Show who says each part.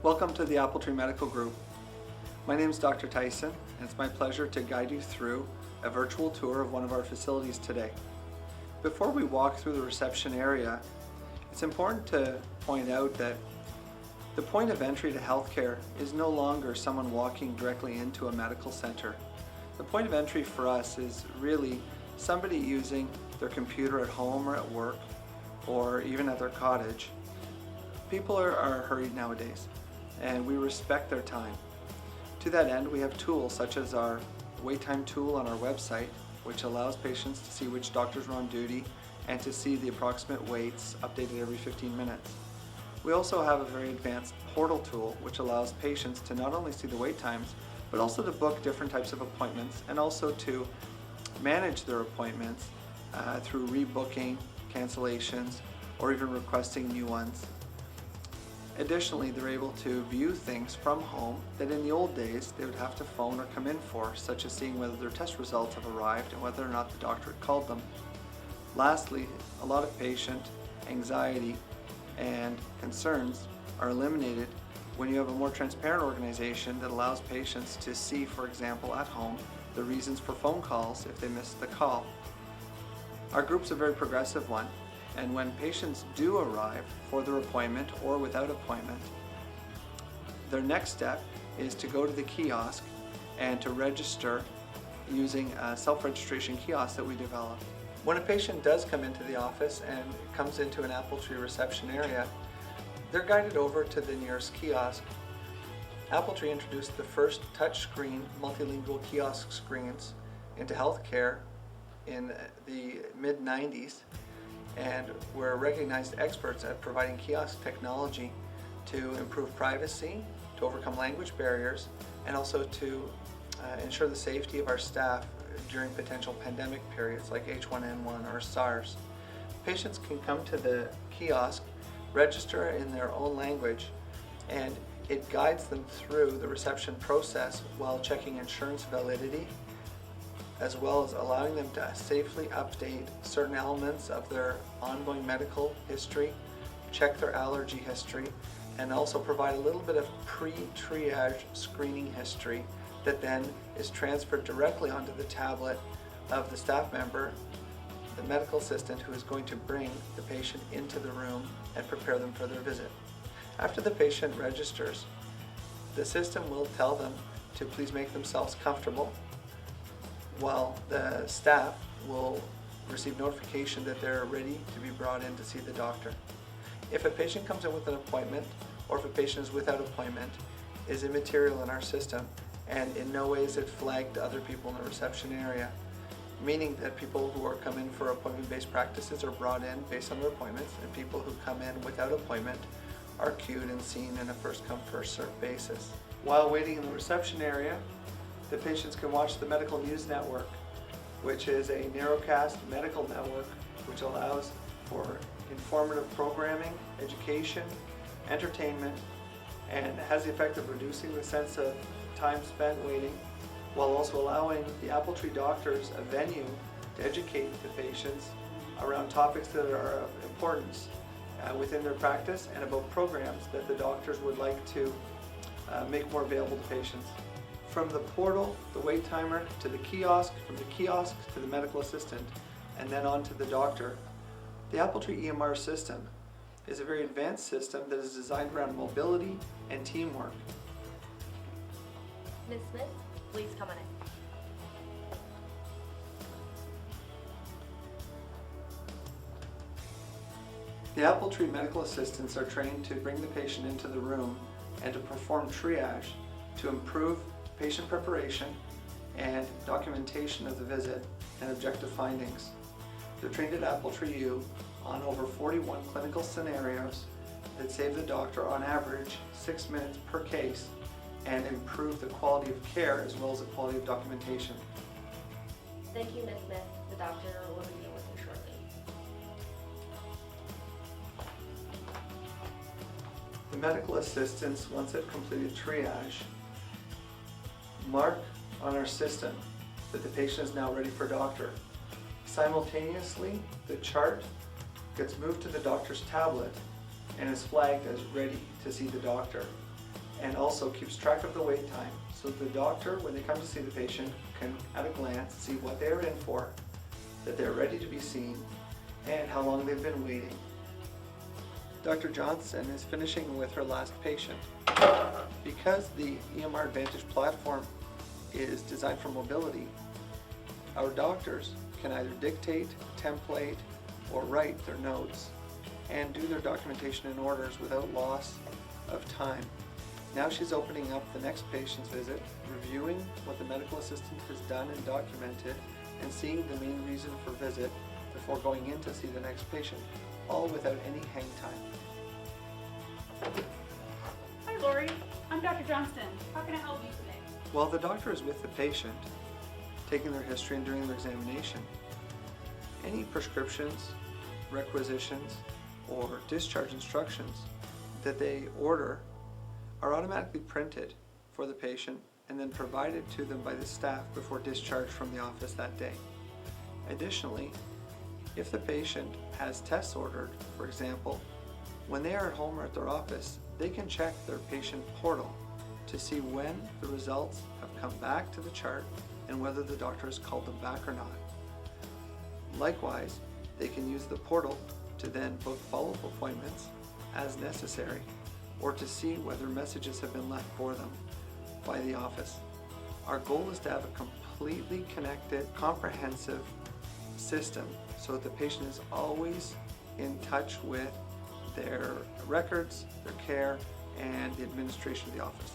Speaker 1: Welcome to the Appletree Medical Group. My name is Dr. Tyson, and it's my pleasure to guide you through a virtual tour of one of our facilities today. Before we walk through the reception area, it's important to point out that the point of entry to healthcare is no longer someone walking directly into a medical center. The point of entry for us is really somebody using their computer at home or at work or even at their cottage. People are hurried nowadays, and we respect their time. To that end, we have tools such as our wait time tool on our website, which allows patients to see which doctors are on duty and to see the approximate waits updated every 15 minutes. We also have a very advanced portal tool which allows patients to not only see the wait times, but also to book different types of appointments and also to manage their appointments through rebooking, cancellations, or even requesting new ones. Additionally, they're able to view things from home that in the old days they would have to phone or come in for, such as seeing whether their test results have arrived and whether or not the doctor had called them. Lastly, a lot of patient anxiety and concerns are eliminated when you have a more transparent organization that allows patients to see, for example, at home, the reasons for phone calls if they missed the call. Our group's a very progressive one, and when patients do arrive for their appointment or without appointment, their next step is to go to the kiosk and to register using a self-registration kiosk that we developed. When a patient does come into the office and comes into an Appletree reception area, they're guided over to the nearest kiosk. Appletree introduced the first touchscreen multilingual kiosk screens into healthcare in the mid-90s, and we're recognized experts at providing kiosk technology to improve privacy, to overcome language barriers, and also to ensure the safety of our staff during potential pandemic periods like H1N1 or SARS. Patients can come to the kiosk, register in their own language, and it guides them through the reception process while checking insurance validity, as well as allowing them to safely update certain elements of their ongoing medical history, check their allergy history, and also provide a little bit of pre-triage screening history that then is transferred directly onto the tablet of the staff member, the medical assistant, who is going to bring the patient into the room and prepare them for their visit. After the patient registers, the system will tell them to please make themselves comfortable, while the staff will receive notification that they're ready to be brought in to see the doctor. If a patient comes in with an appointment, or if a patient is without appointment, is immaterial in our system, and in no way is it flagged to other people in the reception area, meaning that people who are come in for appointment-based practices are brought in based on their appointments, and people who come in without appointment are queued and seen in a first-come, first-served basis. While waiting in the reception area, the patients can watch the Medical News Network, which is a narrowcast medical network which allows for informative programming, education, entertainment, and has the effect of reducing the sense of time spent waiting, while also allowing the Appletree doctors a venue to educate the patients around topics that are of importance within their practice and about programs that the doctors would like to make more available to patients. From the portal, the wait timer, to the kiosk, from the kiosk to the medical assistant, and then on to the doctor, the Appletree EMR system is a very advanced system that is designed around mobility and teamwork.
Speaker 2: Ms. Smith, please come on in.
Speaker 1: The Appletree medical assistants are trained to bring the patient into the room and to perform triage to improve patient preparation and documentation of the visit and objective findings. They're trained at Appletree U on over 41 clinical scenarios that save the doctor on average 6 minutes per case and improve the quality of care as well as the quality of documentation.
Speaker 2: Thank you, Ms. Smith. The doctor will begin with you shortly.
Speaker 1: The medical assistants, once they've completed triage, mark on our system that the patient is now ready for doctor. Simultaneously, the chart gets moved to the doctor's tablet and is flagged as ready to see the doctor. and also keeps track of the wait time so the doctor, when they come to see the patient, can at a glance see what they're in for, that they're ready to be seen, and how long they've been waiting. Dr. Johnson is finishing with her last patient. Because the EMR Advantage platform is designed for mobility, our doctors can either dictate, template, or write their notes and do their documentation and orders without loss of time. Now she's opening up the next patient's visit, reviewing what the medical assistant has done and documented, and seeing the main reason for visit before going in to see the next patient, all without any hang time.
Speaker 3: Hi Lori, I'm Dr. Johnston. How can I help you today?
Speaker 1: While the doctor is with the patient, taking their history and doing their examination, any prescriptions, requisitions, or discharge instructions that they order are automatically printed for the patient and then provided to them by the staff before discharge from the office that day. Additionally, if the patient has tests ordered, for example, when they are at home or at their office, they can check their patient portal to see when the results have come back to the chart and whether the doctor has called them back or not. Likewise, they can use the portal to then book follow-up appointments as necessary, or to see whether messages have been left for them by the office. Our goal is to have a completely connected, comprehensive system so that the patient is always in touch with their records, their care, and the administration of the office.